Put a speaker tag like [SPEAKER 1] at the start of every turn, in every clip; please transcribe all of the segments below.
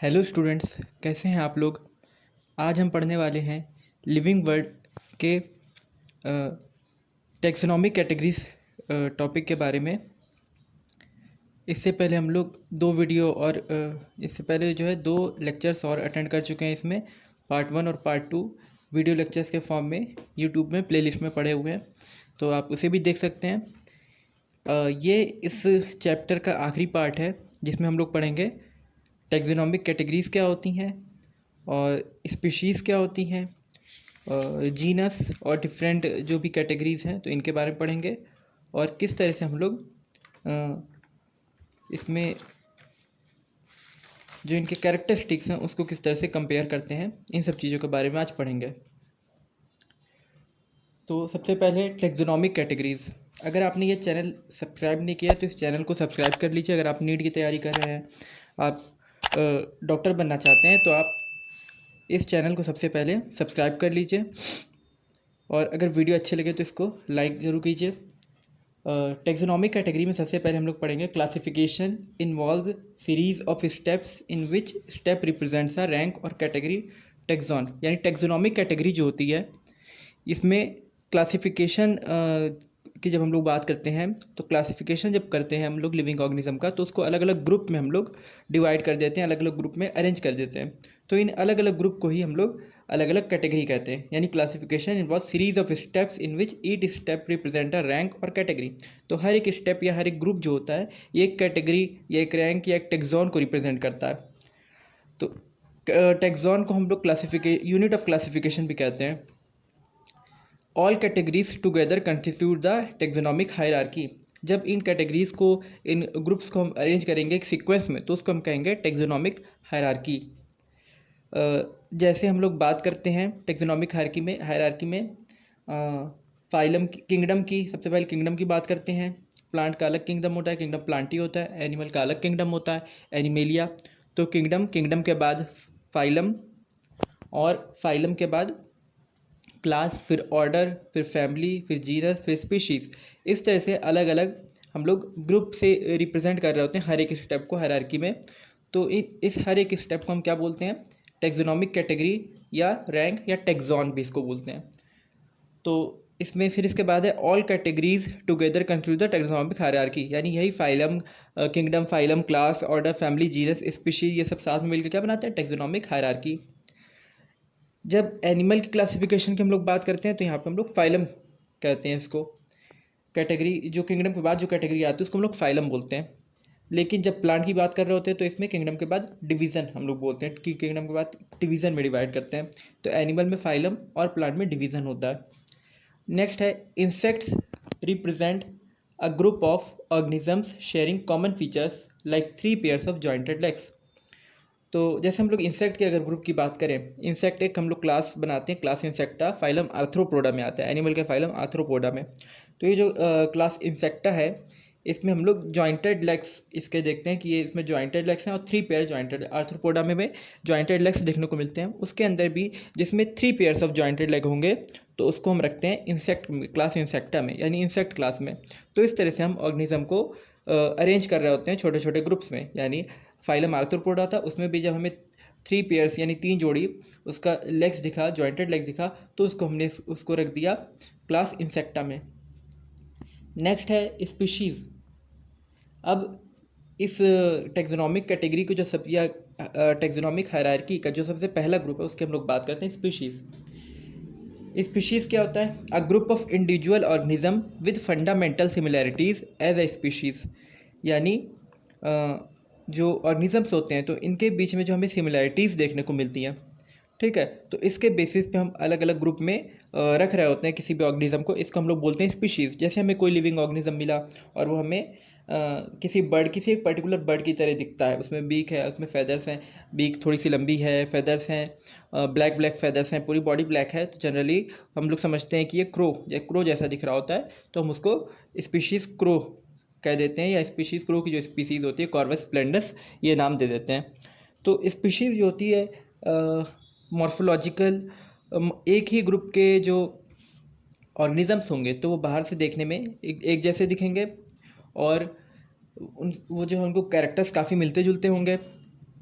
[SPEAKER 1] Hello students, कैसे हैं आप लोग। आज हम पढ़ने वाले हैं लिविंग वर्ल्ड के टेक्सोनॉमिक कैटेगरीज टॉपिक के बारे में। इससे पहले हम लोग दो वीडियो और इससे पहले जो है दो लेक्चर्स और अटेंड कर चुके हैं। इसमें पार्ट 1 और पार्ट 2 वीडियो लेक्चर्स के फॉर्म में यूट्यूब में प्लेलिस्ट में पड़े हुए हैं, तो आप उसे भी देख सकते हैं। ये इस चैप्टर का आखिरी पार्ट है जिसमें हम लोग पढ़ेंगे टेक्सोनॉमिक कैटेगरीज क्या होती हैं और स्पीशीज़ क्या होती हैं, जीनस और डिफरेंट जो भी कैटेगरीज़ हैं तो इनके बारे में पढ़ेंगे और किस तरह से हम लोग इसमें जो इनके कैरेक्टरिस्टिक्स हैं उसको किस तरह से कंपेयर करते हैं, इन सब चीज़ों के बारे में आज पढ़ेंगे। तो सबसे पहले टेक्सोनॉमिक कैटेगरीज़। अगर आपने ये चैनल सब्सक्राइब नहीं किया तो इस चैनल को सब्सक्राइब कर लीजिए। अगर आप नीट की तैयारी कर रहे हैं, आप डॉक्टर बनना चाहते हैं तो आप इस चैनल को सबसे पहले सब्सक्राइब कर लीजिए और अगर वीडियो अच्छे लगे तो इसको लाइक ज़रूर कीजिए। टेक्सोनॉमिक कैटेगरी में सबसे पहले हम लोग पढ़ेंगे classification involve series of steps in which step represents a rank और कैटेगरी टेक्सॉन। यानी टेक्सोनॉमिक कैटेगरी जो होती है इसमें क्लासिफिकेशन की जब हम लोग बात करते हैं तो क्लासिफिकेशन जब करते हैं हम लोग लिविंग ऑर्गेनिज्म का तो उसको अलग अलग ग्रुप में हम लोग डिवाइड कर देते हैं, अलग अलग ग्रुप में अरेंज कर देते हैं। तो इन अलग अलग ग्रुप को ही हम लोग अलग अलग कैटेगरी कहते हैं। यानी classification involve series of steps in which each step represent a rank और कैटेगरी। तो हर एक स्टेप या हर एक ग्रुप जो होता है ये एक कैटेगरी या एक रैंक या एक टेक्सॉन को रिप्रेजेंट करता है। तो टेक्सॉन को हम लोग यूनिट ऑफ क्लासिफिकेशन भी कहते हैं। All categories together constitute the taxonomic hierarchy. जब इन कैटेगरीज को, इन ग्रुप्स को हम अरेंज करेंगे एक सीक्वेंस में तो उसको हम कहेंगे टेक्सोनॉमिक हायरार्की। जैसे हम लोग बात करते हैं टेक्सोनॉमिक हायरार्की में फाइलम किंगडम की, सबसे पहले किंगडम की बात करते हैं। प्लांट का अलग किंगडम होता है, किंगडम प्लांटी होता है। एनिमल का अलग किंगडम होता है, एनिमेलिया। तो किंगडम के बाद फाइलम और फाइलम के बाद क्लास, फिर ऑर्डर, फिर फैमिली, फिर जीनस, फिर स्पीशीज़। इस तरह से अलग अलग हम लोग ग्रुप से रिप्रेजेंट कर रहे होते हैं हर एक स्टेप को हायरार्की में। तो इस हर एक स्टेप को हम क्या बोलते हैं, टेक्सोनॉमिक कैटेगरी या रैंक या टेक्सॉन भी इसको बोलते हैं। तो इसमें फिर इसके बाद है all categories together constitute the taxonomic hierarchy. यानी यही phylum, kingdom, phylum, class, order, family, genus, species, ये सब साथ में मिलकर क्या बनाते हैं, टेक्सोनॉमिक हायरार्की। जब एनिमल की क्लासिफिकेशन की हम लोग बात करते हैं तो यहाँ पे हम लोग फाइलम कहते हैं इसको। कैटेगरी जो किंगडम के बाद जो कैटेगरी आती है उसको हम लोग फाइलम बोलते हैं। लेकिन जब प्लांट की बात कर रहे होते हैं तो इसमें किंगडम के बाद डिवीज़न हम लोग बोलते हैं कि किंगडम के बाद डिवीज़न में डिवाइड करते हैं। तो एनिमल में फाइलम और प्लांट में डिवीज़न होता है। नेक्स्ट है insects represent a group of organisms sharing common features like 3 pairs of jointed legs. तो जैसे हम लोग इंसेक्ट के अगर ग्रुप की बात करें, इंसेक्ट एक हम लोग क्लास बनाते हैं, क्लास इंसेक्टा, फाइलम आर्थ्रोपोडा में आता है, एनिमल के फाइलम आर्थ्रोपोडा में। तो ये जो क्लास इंसेक्टा है इसमें हम लोग जॉइंटेड लेग्स इसके देखते हैं कि ये इसमें जॉइंटेड लेग्स हैं और 3 पेयर जॉइंटेड, आर्थ्रोपोडा में जॉइंटेड लेग्स देखने को मिलते हैं। उसके अंदर भी जिसमें 3 पेयर्स ऑफ जॉइंटेड लेग होंगे तो उसको हम रखते हैं इंसेक्ट क्लास इंसेक्टा में, यानी इंसेक्ट क्लास में। तो इस तरह से हम ऑर्गेनिज्म को अरेंज कर रहे होते हैं छोटे छोटे ग्रुप्स में। यानी फाइलम आर्थ्रोपोडा था, उसमें भी जब हमें 3 पेयर्स यानी 3 जोड़ी उसका लेग्स दिखा, जॉइंटेड लेग्स दिखा, तो उसको हमने उसको रख दिया क्लास इंसेक्टा में। नेक्स्ट है स्पीशीज़। अब इस टेक्सोनॉमिक कैटेगरी को जो सब या टेक्सोनॉमिक हायरार्की का जो सबसे पहला ग्रुप है उसकी हम लोग बात करते हैं स्पीशीज़। स्पीशीज़ क्या होता है, a group of individual organism with fundamental similarities as a species. यानी जो ऑर्गेनिजम्स होते हैं तो इनके बीच में जो हमें सिमिलैरिटीज़ देखने को मिलती हैं, ठीक है, तो इसके बेसिस पे हम अलग अलग ग्रुप में रख रहे होते हैं किसी भी ऑर्गेनिज्म को। इसको हम लोग बोलते हैं स्पीशीज़। जैसे हमें कोई लिविंग ऑर्गेनिज्म मिला और वो हमें किसी बर्ड, किसी एक पर्टिकुलर बर्ड की तरह दिखता है, उसमें बीक है, उसमें फेदर्स हैं, बीक थोड़ी सी लंबी है, फेदर्स हैं, ब्लैक ब्लैक फेदर्स हैं, पूरी बॉडी ब्लैक है, तो जनरली हम लोग समझते हैं कि ये क्रो जैसा दिख रहा होता है, तो हम उसको स्पीशीज़ क्रो कह देते हैं, या स्पीशीज़ क्रो की जो स्पीशीज़ होती है कॉर्वस स्प्लेंडस, ये नाम दे देते हैं। तो स्पीशीज़ जो होती है मॉर्फोलॉजिकल, एक ही ग्रुप के जो ऑर्गेनिजम्स होंगे तो वो बाहर से देखने में एक जैसे दिखेंगे और वो जो है उनको कैरेक्टर्स काफ़ी मिलते जुलते होंगे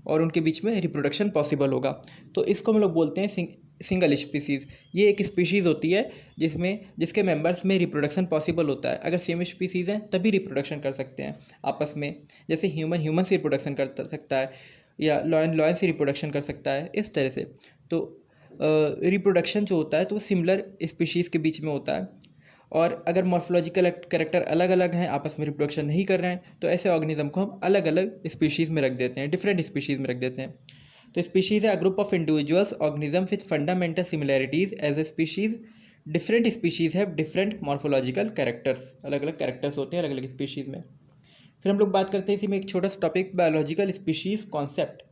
[SPEAKER 1] और उनके बीच में रिप्रोडक्शन पॉसिबल होगा। तो इसको हम लोग बोलते हैं सिंगल स्पीसीज़। ये एक स्पीशीज़ होती है जिसके मेंबर्स में रिप्रोडक्शन पॉसिबल होता है। अगर सेम स्पीसीज़ हैं तभी रिप्रोडक्शन कर सकते हैं आपस में। जैसे ह्यूमन से रिप्रोडक्शन कर सकता है, या लॉयन से रिप्रोडक्शन कर सकता है, इस तरह से। तो रिप्रोडक्शन जो होता है तो वो सिमिलर स्पीशीज़ के बीच में होता है। और अगर मॉर्फोलॉजिकल कैरेक्टर अलग अलग हैं, आपस में रिप्रोडक्शन नहीं कर रहे हैं, तो ऐसे ऑर्गेनिज्म को हम अलग अलग स्पीशीज़ में रख देते हैं, डिफरेंट स्पीशीज़ में रख देते हैं। तो स्पीशीज़ है a group of individuals organism with fundamental similarities as a species. Different species have different morphological characters, अलग अलग कैरेक्टर्स होते हैं अलग अलग स्पीशीज़ में। फिर हम लोग बात करते हैं इसी में एक छोटा सा टॉपिक, बायोलॉजिकल स्पीशीज़ कॉन्सेप्ट।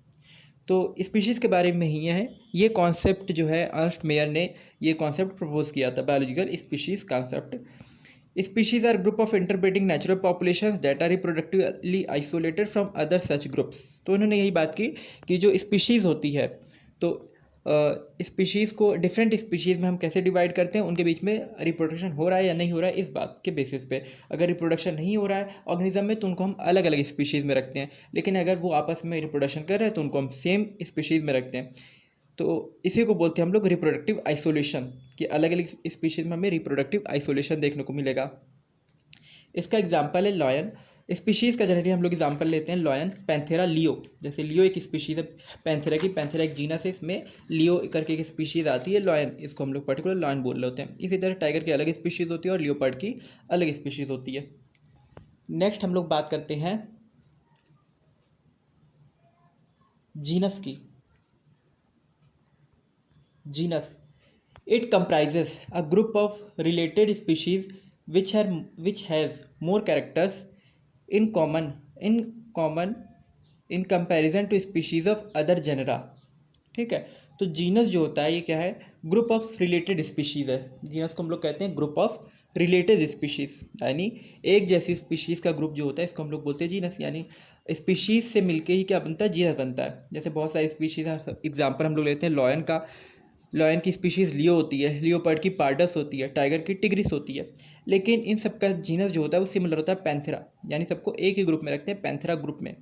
[SPEAKER 1] तो स्पीशीज़ के बारे में ही है ये कॉन्सेप्ट जो है, अर्नस्ट मेयर ने ये कॉन्सेप्ट प्रपोज किया था, biological species concept. Species are group of interpreting natural populations that are reproductively isolated from other such groups. तो उन्होंने यही बात की कि जो स्पीशीज़ होती है, तो स्पीशीज़ को डिफरेंट स्पीशीज़ में हम कैसे डिवाइड करते हैं, उनके बीच में रिप्रोडक्शन हो रहा है या नहीं हो रहा है, इस बात के बेसिस पे। अगर रिप्रोडक्शन नहीं हो रहा है ऑर्गेनिज्म में तो उनको हम अलग अलग स्पीशीज़ में रखते हैं, लेकिन अगर वो आपस में रिप्रोडक्शन कर रहे हैं तो उनको हम सेम स्पीशीज़ में रखते हैं। तो इसी को बोलते हैं हम लोग रिप्रोडक्टिव आइसोलेशन, कि अलग अलग स्पीशीज़ में हमें रिप्रोडक्टिव आइसोलेशन देखने को मिलेगा। इसका एग्जाम्पल है लॉयन। स्पीशीज़ का जनरली हम लोग एग्जाम्पल लेते हैं लॉयन, पैंथेरा, लियो। जैसे लियो एक स्पीशीज़ है पैंथेरा की, पैंथेरा एक जीनस है, इसमें लियो करके एक स्पीशीज़ आती है, लॉयन, इसको हम लोग पर्टिकुलर लॉयन बोल रहे होते हैं। इसी तरह टाइगर की अलग स्पीशीज़ होती है और लियोपर्ड की अलग स्पीशीज़ होती है। नेक्स्ट हम लोग बात करते हैं जीनस की। Genus, it comprises a group of related species which has more characters in common in comparison to species of other genera। ठीक है, तो जीनस जो होता है ये क्या है, ग्रुप ऑफ रिलेटेड स्पीशीज़ है। जीनस को हम लोग कहते हैं ग्रुप ऑफ रिलेटेड स्पीशीज़, यानी एक जैसी स्पीशीज़ का ग्रुप जो होता है इसको हम लोग बोलते हैं जीनस। यानी स्पीशीज़ से मिलके ही क्या बनता है, जीनस बनता है। जैसे बहुत सारी स्पीशीज़ हैं, एग्जाम्पल हम लोग लेते हैं लॉयन का। लॉयन की स्पीशीज़ लियो होती है, लियोपर्ड की पार्डस होती है, टाइगर की टिग्रिस होती है। लेकिन इन सब का जीनस जो होता है वो सिमिलर होता है पैंथेरा, यानी सबको एक ही ग्रुप में रखते हैं, पैंथेरा ग्रुप में।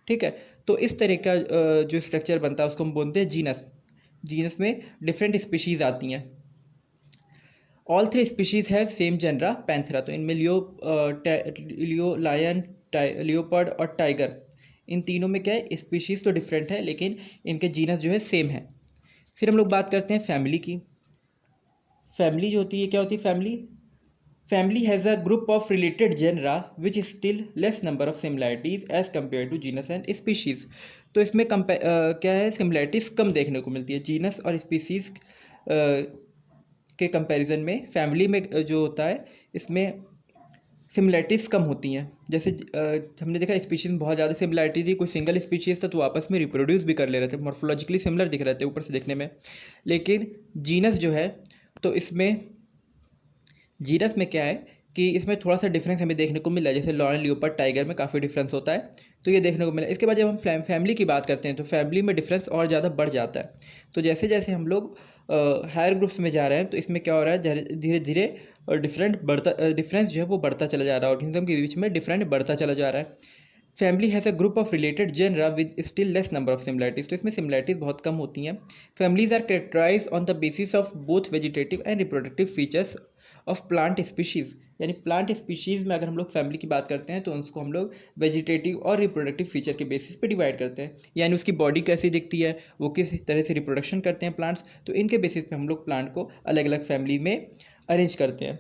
[SPEAKER 1] ठीक है, तो इस तरह का जो स्ट्रक्चर बनता है उसको हम बोलते हैं जीनस। जीनस में डिफरेंट स्पीशीज़ आती हैं। All three species have same genera Panthera. तो इनमें लियो, लायन, लियोपर्ड और टाइगर, इन तीनों में क्या है, स्पीशीज़ तो डिफरेंट है लेकिन इनके जीनस जो है सेम है। फिर हम लोग बात करते हैं फैमिली की। फैमिली जो होती है क्या होती है, family has a group of related genera which still less number of similarities as compare to genus and species. तो इसमें क्या है, सिमिलैरिटीज़ कम देखने को मिलती है जीनस और स्पीशीज़ के कंपैरिजन में। फैमिली में जो होता है इसमें सिमिलैरिटीज़ कम होती हैं। जैसे हमने देखा स्पीशीज़ में बहुत ज़्यादा सिमिलैरिटी थी, कोई सिंगल स्पीशीज़ था तो आपस में रिप्रोड्यूस भी कर ले रहे थे, मॉर्फोलॉजिकली सिमिलर दिख रहे थे ऊपर से देखने में। लेकिन जीनस जो है, तो इसमें जीनस में क्या है कि इसमें थोड़ा सा डिफरेंस हमें देखने को मिला है। जैसे लॉयन, लियोपर्ड, टाइगर में काफ़ी डिफरेंस होता है, तो ये देखने को मिला। इसके बाद जब हम फैमिली की बात करते हैं तो फैमिली में डिफरेंस और ज़्यादा बढ़ जाता है। तो जैसे जैसे हम लोग हायर ग्रुप्स में जा रहे हैं तो इसमें क्या हो रहा है, धीरे धीरे डिफरेंस जो है वो बढ़ता चला जा रहा है, ऑर्गेनिज्म के बीच में डिफरेंट बढ़ता चला जा रहा है। Family has a group of related genera with still less number of similarities. तो इसमें सिमिलैरिटीज बहुत कम होती हैं। Families are characterize on the basis of both vegetative and reproductive features of plant species. यानी प्लांट स्पीशीज़ में अगर हम लोग फैमिली की बात करते हैं तो उसको हम लोग वेजिटेटिव और रिप्रोडक्टिव फीचर के बेसिस पे डिवाइड करते हैं। यानी उसकी बॉडी कैसी दिखती है, वो किस तरह से रिप्रोडक्शन करते हैं प्लांट्स, तो इनके बेसिस पे हम लोग प्लांट को अलग अलग फैमिली में अरेंज करते हैं।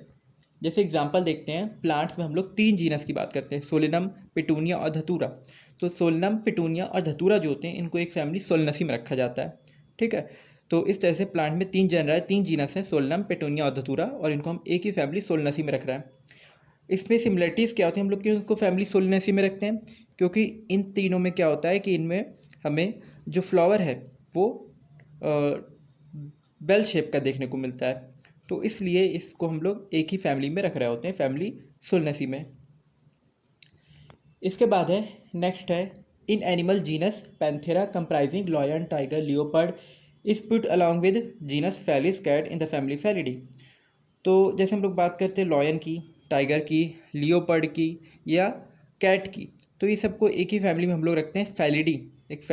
[SPEAKER 1] जैसे एग्जांपल देखते हैं, प्लांट्स में हम लोग 3 जीनस की बात करते हैं, सोलेनम, पिटूनिया और धतूरा। तो सोलेनम, पिटूनिया और धतूरा जो होते हैं इनको एक फैमिली सोलनेसी में रखा जाता है। ठीक है, तो इस तरह से प्लांट में 3 जेनरा है, 3 जीनस है, सोलेनम, पिटूनिया और धतूरा, और इनको हम एक ही फैमिली सोलनेसी में रख रहे हैं। इसमें सिमिलरिटीज़ क्या होती है, हम लोग क्यों इसको फैमिली सोलनेसी में रखते हैं, क्योंकि इन तीनों में क्या होता है कि इनमें हमें जो फ्लावर है वो बेल शेप का देखने को मिलता है, तो इसलिए इसको हम लोग एक ही फैमिली में रख रहे होते हैं, फैमिली सोलनेसी में। इसके बाद है, नेक्स्ट है, in animal genus Panthera comprising lion, tiger, leopard is put along with genus Felis cat in the family Felidae. तो जैसे हम लोग बात करते हैं लॉयन की, टाइगर की, लियोपर्ड की या कैट की, तो ये सबको एक ही फैमिली में हम लोग रखते हैं, फेलिडी। एक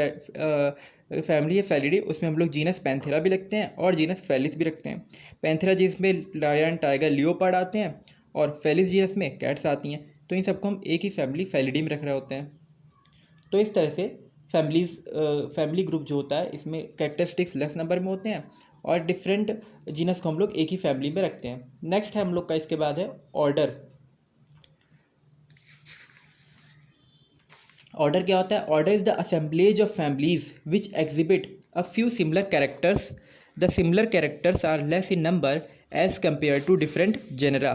[SPEAKER 1] फैमिली है फैलिडी, उसमें हम लोग जीनस पैंथेरा भी रखते हैं और जीनस फेलिस भी रखते हैं। पैंथेरा जिसमें लायन, टाइगर, लियोपार्ड आते हैं और फेलिस जीनस में कैट्स आती हैं। तो इन सबको हम एक ही फैमिली फैलिडी में रख रहे होते हैं। तो इस तरह से फैमिली ग्रुप जो होता है इसमें कैरेक्टरिस्टिक्स लेस नंबर में होते हैं और डिफरेंट जीनस को हम लोग एक ही फैमिली में रखते हैं। नेक्स्ट है हम लोग का इसके बाद है ऑर्डर। ऑर्डर क्या होता है? Order is the assemblage of families which exhibit a few similar characters. The similar characters are less in number as compare to different genera.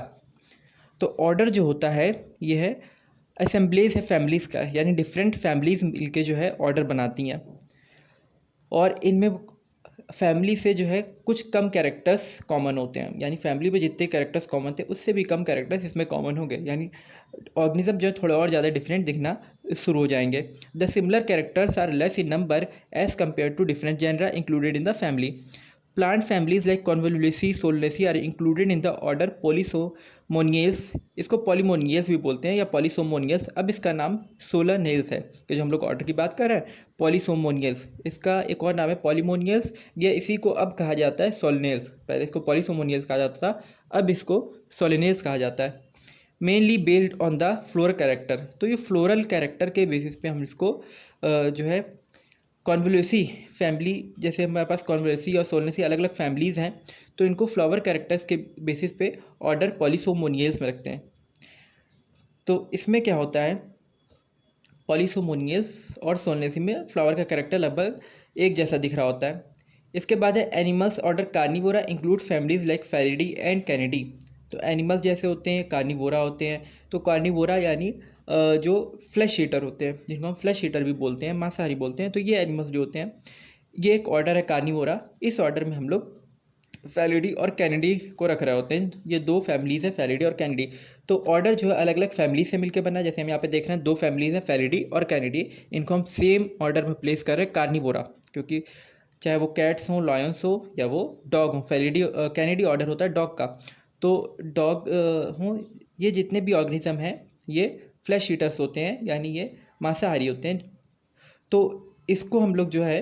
[SPEAKER 1] तो ऑर्डर जो होता है ये है असेंबलेज है फैमिलीज़ का, यानी डिफरेंट फैमिलीज़ मिलके जो है ऑर्डर बनाती हैं और इनमें फैमिली से जो है कुछ कम कैरेक्टर्स कॉमन होते हैं, यानी फैमिली में जितने कैरेक्टर्स कॉमन थे उससे भी कम कैरेक्टर्स इसमें कॉमन हो गए, यानी ऑर्गेनिज्म जो है थोड़ा और ज़्यादा डिफरेंट दिखना शुरू हो जाएंगे। The similar characters are less in number as compare to different genera included in the family. Plant families like Convolvulaceae, Solanaceae are included in the order Polemoniales. इसको पॉलीमोनियस भी बोलते हैं या पॉलीसोमोनियस। अब इसका नाम सोलनेल्स है कि जो हम लोग ऑर्डर की बात कर रहे हैं पॉलीसोमोनियस, इसका एक और नाम है पॉलीमोनियस, या इसी को अब कहा जाता है सोलनेल्स। पहले इसको पॉलीसोमोनियस कहा जाता था, अब इसको सोलनेल्स कहा जाता है। Mainly based on the floral character. तो ये फ्लोरल कैरेक्टर के बेसिस पे हम इसको जो है कॉन्वोल्यूसी फैमिली, जैसे हमारे पास कॉन्वोल्यूसी और सोलनेसी अलग अलग फैमिलीज़ हैं, तो इनको फ्लावर कैरेक्टर्स के बेसिस पे ऑर्डर पॉलीसोमोनियल्स में रखते हैं। तो इसमें क्या होता है, पॉलीसोमोनियस और सोलनेसी में फ्लावर का कैरेक्टर लगभग एक जैसा दिख रहा होता है। इसके बाद है animals order Carnivora include families like Felidae and Canidae. तो एनिमल्स जैसे होते हैं कार्निवोरा होते हैं। तो कार्निवोरा यानी जो फ्लैश ईटर होते हैं, जिनको हम फ्लैश ईटर भी बोलते हैं, मांसाहारी बोलते हैं। तो ये एनिमल्स जो होते हैं, ये एक ऑर्डर है कार्निवोरा। इस ऑर्डर में हम लोग फेलिडी और कैनिडी को रख रहे होते हैं। ये दो फैमिलीज है फेलिडी और कैनिडी। तो ऑर्डर जो है अलग अलग फैमिली से मिलकर बना है। जैसे हम यहाँ पे देख रहे हैं दो फैमिलीज हैं फेलिडी और कैनिडी, इनको हम सेम ऑर्डर में प्लेस कर रहे हैं कार्निवोरा, क्योंकि चाहे वो कैट्स हो, लॉयंस हो या वो डॉग हो। फेलिडी कैनिडी ऑर्डर होता है डॉग का। तो डॉग हो, ये जितने भी ऑर्गेनिज्म हैं ये फ्लैश ईटर्स होते हैं, यानी ये मांसाहारी होते हैं। तो इसको हम लोग जो है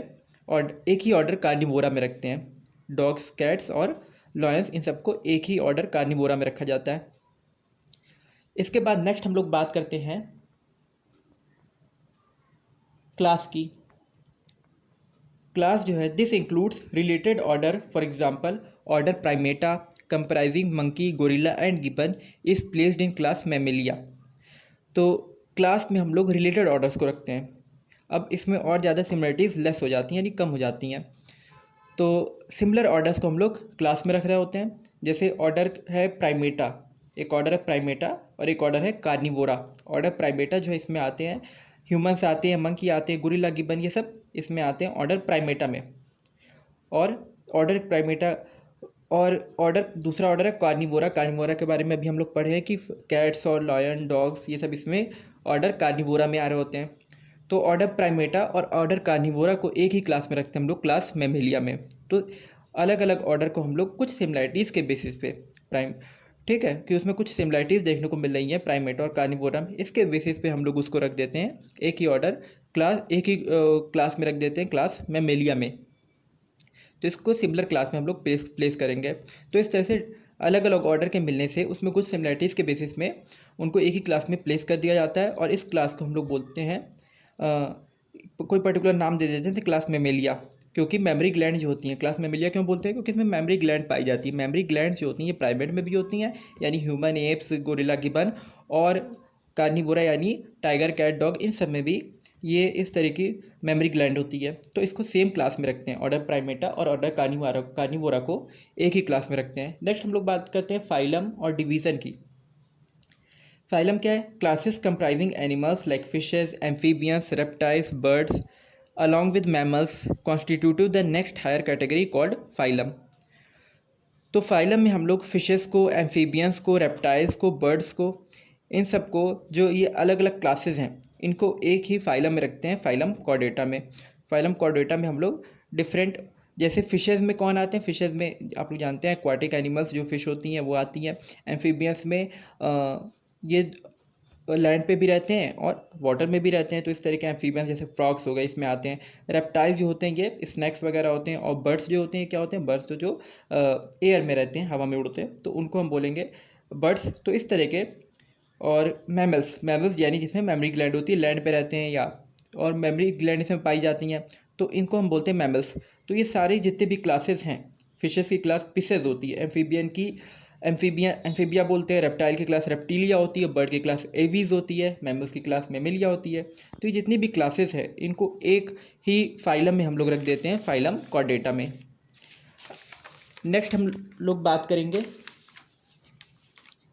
[SPEAKER 1] और एक ही ऑर्डर कार्निवोरा में रखते हैं। डॉग्स, कैट्स और लॉयंस, इन सबको एक ही ऑर्डर कार्निवोरा में रखा जाता है। इसके बाद नेक्स्ट हम लोग बात करते हैं क्लास की। क्लास जो है this includes related order, for example order Primata comprising monkey, gorilla and gibbon is placed in class Mammalia. तो क्लास में हम लोग रिलेटेड ऑर्डर्स को रखते हैं। अब इसमें और ज़्यादा सिमिलरिटीज़ लेस हो जाती हैं, यानी कम हो जाती हैं। तो सिमिलर ऑर्डर्स को हम लोग क्लास में रख रहे होते हैं। जैसे ऑर्डर है प्राइमेटा, एक ऑर्डर है प्राइमेटा और एक ऑर्डर है कार्निवोरा। ऑर्डर प्राइमेटा जो है इसमें आते हैं ह्यूमंस आते हैं, मंकी आते हैं, गोरिल्ला, गिबन, ये सब इसमें आते हैं ऑर्डर प्राइमेटा में। और ऑर्डर प्राइमेटा और ऑर्डर दूसरा ऑर्डर है कार्निवोरा। कार्निवोरा के बारे में अभी हम लोग पढ़े हैं कि कैट्स और लॉयन, डॉग्स, ये सब इसमें ऑर्डर कार्निवोरा में आ रहे होते हैं। तो ऑर्डर प्राइमेटा और ऑर्डर कार्निवोरा को एक ही क्लास में रखते हैं हम लोग क्लास मैमेलिया में। तो अलग अलग ऑर्डर को हम लोग कुछ सिमिलरिटीज़ के बेसिस पे ठीक है, कि उसमें कुछ सिमिलरिटीज़ देखने को मिल रही हैं प्राइमेटा और कार्निवोरा में, इसके बेसिस पे हम लोग उसको रख देते हैं एक ही ऑर्डर क्लास, एक ही क्लास में रख देते हैं क्लास मैमेलिया में। तो इसको सिमिलर क्लास में हम लोग प्लेस करेंगे। तो इस तरह से अलग अलग ऑर्डर के मिलने से उसमें कुछ सिमिलरिटीज़ के बेसिस में उनको एक ही क्लास में प्लेस कर दिया जाता है और इस क्लास को हम लोग बोलते हैं कोई पर्टिकुलर नाम दे देते हैं क्लास मैमेलिया। क्योंकि मेमोरी ग्लैंड जो होती हैं, क्लास मैमेलिया क्यों बोलते हैं? क्योंकि इसमें मेमोरी ग्लैंड पाई जाती है। मेमोरी ग्लैंड जो होती हैं ये प्राइमेट में भी होती हैं, यानी ह्यूमन, एप्स, गोरिल्ला, गिबन, और कार्निवोरा यानी टाइगर, कैट, डॉग, इन सब में भी ये इस तरह की मेमोरी ग्लैंड होती है। तो इसको सेम क्लास में रखते हैं, ऑर्डर प्राइमेटा और ऑर्डर कार्निवोरा को एक ही क्लास में रखते हैं। नेक्स्ट हम लोग बात करते हैं फाइलम और डिवीज़न की। फाइलम क्या है? Classes comprising animals like fishes, amphibians, reptiles, birds along with mammals constitute the next higher category called phylum। तो फाइलम में हम लोग फिशेस को, एम्फीबियंस को, रेप्टाइल्स को, बर्ड्स को, इन सब को जो ये अलग अलग क्लासेस हैं इनको एक ही फाइलम में रखते हैं, फाइलम कॉर्डेटा में। फाइलम कॉर्डेटा में हम लोग डिफरेंट, जैसे फिशेज़ में कौन आते हैं? फिशेज़ में आप लोग जानते हैं एक्वाटिक एनिमल्स जो फिश होती हैं वो आती हैं। एम्फीबियंस में ये लैंड पे भी रहते हैं और वाटर में भी रहते हैं। तो इस तरह के एम्फीबियंस जैसे फ्रॉग्स हो गए इसमें आते हैं। रेप्टाइल्स जो होते हैं ये स्नैक्स वगैरह होते हैं। और बर्ड्स जो होते हैं क्या होते हैं, बर्ड्स तो जो एयर में रहते हैं, हवा में उड़ते हैं, तो उनको हम बोलेंगे बर्ड्स। तो इस तरह के। और मैमल्स यानी जिसमें मेमोरी ग्लैंड होती है, लैंड पे रहते हैं या और मेमोरी ग्लैंड इसमें पाई जाती हैं, तो इनको हम बोलते हैं मैमल्स। तो ये सारे जितने भी क्लासेस हैं, फिशेस की क्लास फिशेज होती है, एम्फीबियन की एम्फीबिया बोलते हैं, रेप्टाइल की क्लास रेप्टीलिया होती है, बर्ड की क्लास एवीज होती है, मैमल्स की क्लास मेमेलिया होती है। तो ये जितनी भी क्लासेस है इनको एक ही फाइलम में हम लोग रख देते हैं, फाइलम कॉर्डेटा में। नेक्स्ट हम लोग बात करेंगे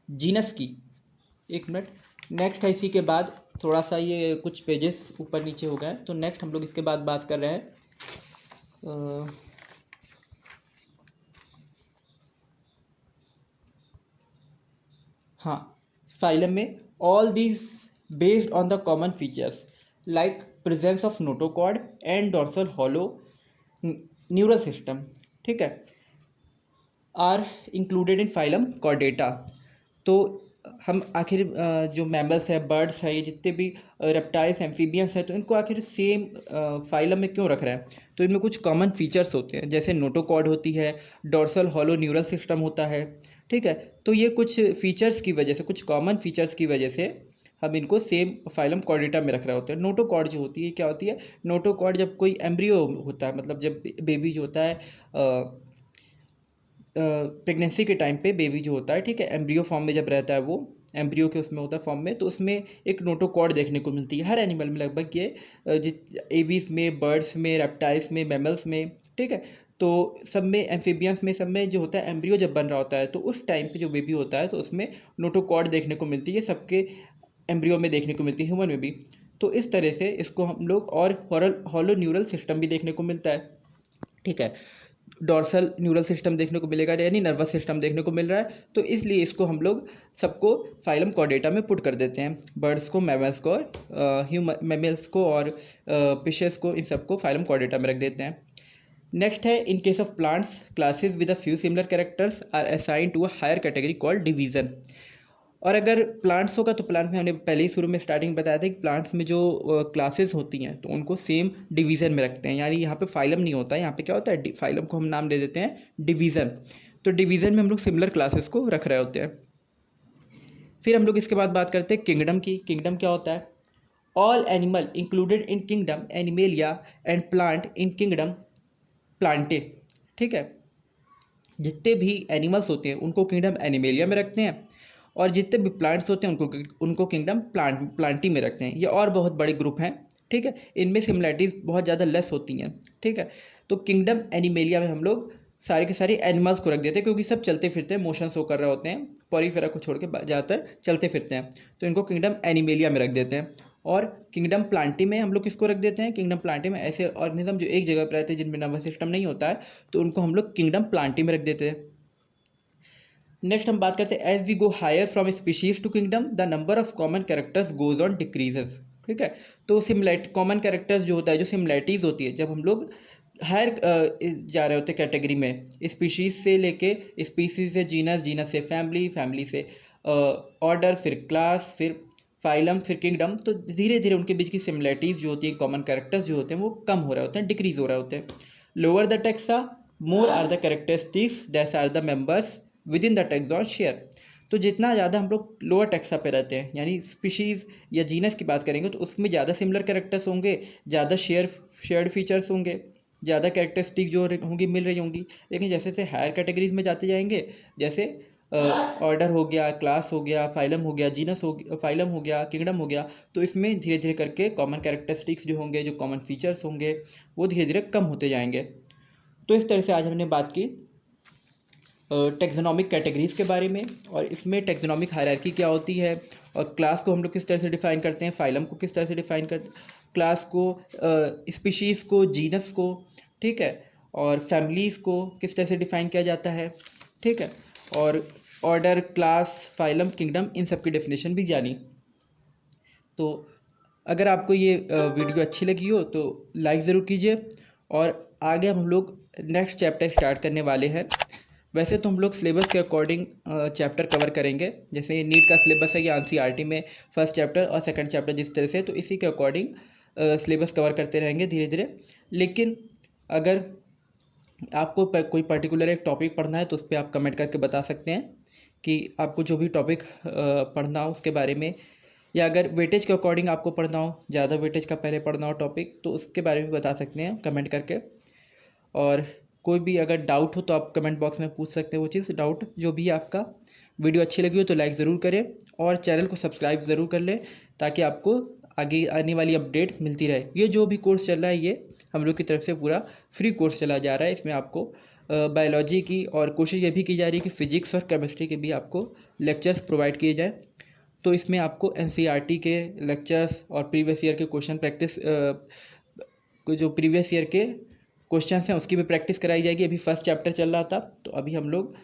[SPEAKER 1] जीनस की। एक मिनट। नेक्स्ट है इसी के बाद, थोड़ा सा ये कुछ पेजेस ऊपर नीचे हो गए, तो नेक्स्ट हम लोग इसके बाद बात कर रहे हैं हाँ, फाइलम में all these based on the common features like presence of notochord and dorsal hollow neural system, ठीक है, are included in phylum Chordata. तो हम आखिर जो मैमल्स हैं, बर्ड्स हैं, ये जितने भी रेप्टाइल्स एम्फीबियंस हैं, तो इनको आखिर सेम फाइलम में क्यों रख रहे हैं? तो इनमें कुछ कॉमन फीचर्स होते हैं, जैसे नोटोकॉर्ड होती है, डॉर्सल हॉलो न्यूरल सिस्टम होता है, ठीक है। तो ये कुछ फीचर्स की वजह से, कुछ कॉमन फीचर्स की वजह से हम इनको सेम फाइलम कॉर्डेटा में रख रहे होते हैं। नोटोकॉर्ड जो होती है क्या होती है? नोटोकॉर्ड जब कोई एम्ब्रियो होता है, मतलब जब बेबी जो होता है प्रेगनेंसी के टाइम पे, बेबी जो होता है, ठीक है, एम्ब्रियो फॉर्म में जब रहता है, वो एम्ब्रियो के उसमें होता है फॉर्म में, तो उसमें एक नोटोकॉर्ड देखने को मिलती है हर एनिमल में लगभग। ये एवीज में, बर्ड्स में, रेप्टाइल्स में, मैमल्स में, ठीक है। तो सब में, एम्फीबियंस में, सब में जो होता है एम्ब्रियो जब बन रहा होता है, तो उस टाइम पे जो बेबी होता है तो उसमें नोटोकॉर्ड देखने को मिलती है, सबके एम्ब्रियो में देखने को मिलती है, ह्यूमन में भी। तो इस तरह से इसको हम लोग, और हॉलो न्यूरल सिस्टम भी देखने को मिलता है, ठीक है। डॉर्सल न्यूरल सिस्टम देखने को मिलेगा, यानी नर्वस सिस्टम देखने को मिल रहा है। तो इसलिए इसको हम लोग सबको फाइलम कॉर्डेटा में पुट कर देते हैं, बर्ड्स को, मैमल्स को, और मैमल्स को, और फिशेस को, इन सबको फाइलम कॉर्डेटा में रख देते हैं। नेक्स्ट है, in case of plants classes with a few similar characters are assign to a higher category called division. और अगर प्लांट्स होगा तो प्लांट में हमने पहले ही शुरू में स्टार्टिंग बताया था कि प्लांट्स में जो क्लासेस होती हैं तो उनको सेम डिवीज़न में रखते हैं, यानी यहाँ पे फाइलम नहीं होता है, यहाँ पे क्या होता है, फाइलम को हम नाम दे देते हैं डिवीज़न। तो डिवीज़न में हम लोग सिमिलर क्लासेस को रख रहे होते हैं। फिर हम लोग इसके बाद बात करते हैं किंगडम की। किंगडम क्या होता है? All animal included in kingdom animalia and plant in kingdom Plantae, ठीक है। जितने भी एनिमल्स होते हैं उनको किंगडम एनिमेलिया में रखते हैं, और जितने भी प्लांट्स होते हैं उनको किंगडम प्लांटी में रखते हैं। ये और बहुत बड़े ग्रुप हैं, ठीक है। इनमें सिमिलैरिटीज़ बहुत ज़्यादा लेस होती हैं, ठीक है। तो किंगडम एनिमेलिया में हम लोग सारे के सारे एनिमल्स को रख देते हैं, क्योंकि सब चलते फिरते हैं, मोशन शो कर रहे होते हैं, पॉरीफेरा को छोड़ के ज़्यादातर चलते फिरते हैं, तो इनको किंगडम एनिमेलिया में रख देते हैं। और किंगडम प्लांटी में हम लोग किसको रख देते हैं? किंगडम प्लांटी में ऐसे ऑर्गेनिज्म जो एक जगह पर रहते हैं, जिनमें नर्वस सिस्टम नहीं होता है, तो उनको हम लोग किंगडम प्लांटी में रख देते हैं। नेक्स्ट हम बात करते हैं, as we go higher from species to kingdom the number of common characters goes on decreases, ठीक है। तो सिमिलैरिटी, कॉमन कैरेक्टर्स जो होता है, जो सिमिलैरिटीज़ होती है, जब हम लोग हायर जा रहे होते हैं कैटेगरी में, स्पीशीज से लेके, स्पीशीज से जीनस, जीनस से फैमिली, फैमिली से ऑर्डर, फिर क्लास, फिर फाइलम, फिर किंगडम, तो धीरे धीरे उनके बीच की सिमिलैरिटीज़ जो होती है, कॉमन कैरेक्टर्स जो होते हैं, वो कम हो रहे होते हैं, डिक्रीज हो रहे होते हैं। Lower the taxa more are the characteristics that are the members within the taxon share. तो जितना ज़्यादा हम लोग लोअर टेक्सा पे रहते हैं, यानी स्पीशीज़ या जीनस की बात करेंगे, तो उसमें ज़्यादा सिमिलर कैरेक्टर्स होंगे, ज़्यादा शेयर्ड फीचर्स होंगे, ज़्यादा कैरेक्टरिस्टिक जो होंगी मिल रही होंगी। लेकिन जैसे जैसे हायर कैटेगरीज में जाते जाएंगे, जैसे ऑर्डर हो गया, क्लास हो गया, फाइलम हो गया, जीनस हो गया, फाइलम हो गया, किंगडम हो गया, तो इसमें धीरे धीरे करके कॉमन कैरेक्टरिस्टिक्स जो होंगे, जो कॉमन फीचर्स होंगे, वो धीरे धीरे कम होते जाएंगे। तो इस तरह से आज हमने बात की टेक्सोनॉमिक कैटेगरीज के बारे में, और इसमें टेक्सोनॉमिक हायरार्की क्या होती है, और क्लास को हम लोग किस तरह से डिफाइन करते हैं, फाइलम को किस तरह से डिफाइन करते, क्लास को, स्पीशीज़ को, जीनस को, ठीक है, और फैमिलीज़ को किस तरह से डिफाइन किया जाता है, ठीक है, और ऑर्डर, क्लास, फाइलम, किंगडम, इन सब की डेफिनेशन भी जानी। तो अगर आपको ये वीडियो अच्छी लगी हो तो लाइक ज़रूर कीजिए, और आगे हम लोग नेक्स्ट चैप्टर स्टार्ट करने वाले हैं, वैसे तो हम लोग सिलेबस के अकॉर्डिंग चैप्टर कवर करेंगे, जैसे नीट का सिलेबस है कि एनसीईआरटी में फर्स्ट चैप्टर और सेकंड चैप्टर जिस तरह से, तो इसी के अकॉर्डिंग सिलेबस कवर करते रहेंगे धीरे धीरे। लेकिन अगर आपको कोई पर्टिकुलर एक टॉपिक पढ़ना है तो उस पर आप कमेंट करके बता सकते हैं कि आपको जो भी टॉपिक पढ़ना हो उसके बारे में, या अगर वेटेज के अकॉर्डिंग आपको पढ़ना हो, ज़्यादा वेटेज का पहले पढ़ना हो टॉपिक, तो उसके बारे में बता सकते हैं कमेंट करके। और कोई भी अगर डाउट हो तो आप कमेंट बॉक्स में पूछ सकते हैं वो चीज़, डाउट जो भी आपका। वीडियो अच्छी लगी हो तो लाइक ज़रूर करें और चैनल को सब्सक्राइब ज़रूर कर लें, ताकि आपको आगे आने वाली अपडेट मिलती रहे। ये जो भी कोर्स चल रहा है ये हम लोग की तरफ से पूरा फ्री कोर्स चला जा रहा है। इसमें आपको बायोलॉजी की और कोशिश ये भी की जा रही है कि फ़िज़िक्स और केमिस्ट्री के भी आपको लेक्चर्स प्रोवाइड किए जाएँ। तो इसमें आपको एनसीईआरटी के लेक्चर्स और प्रीवियस ईयर के क्वेश्चन प्रैक्टिस जो प्रीवियस ईयर के क्वेश्चन हैं उसकी भी प्रैक्टिस कराई जाएगी। अभी फर्स्ट चैप्टर चल रहा था तो अभी हम लोग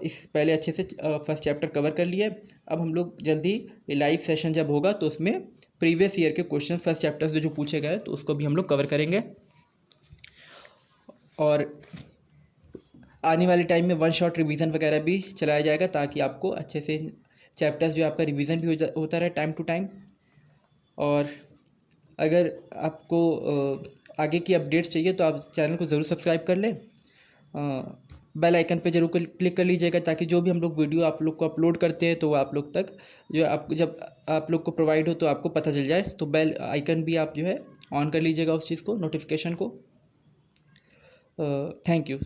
[SPEAKER 1] इस पहले अच्छे से फर्स्ट चैप्टर कवर कर लिए। अब हम लोग जल्दी लाइव सेशन जब होगा तो उसमें प्रीवियस ईयर के क्वेश्चन फर्स्ट चैप्टर से जो पूछे गए तो उसको भी हम लोग कवर करेंगे। और आने वाले टाइम में वन शॉट रिवीजन वगैरह भी चलाया जाएगा, ताकि आपको अच्छे से चैप्टर्स जो आपका रिवीजन भी होता रहे टाइम टू टाइम। और अगर आपको आगे की अपडेट्स चाहिए तो आप चैनल को ज़रूर सब्सक्राइब कर लें, बेल आइकन पे ज़रूर क्लिक कर लीजिएगा, ताकि जो भी हम लोग वीडियो आप लोग को अपलोड करते हैं तो वो आप लोग तक जो आप जब आप लोग को प्रोवाइड हो तो आपको पता चल जाए। तो बेल आइकन भी आप जो है ऑन कर लीजिएगा उस चीज़ को, नोटिफिकेशन को। Thank you.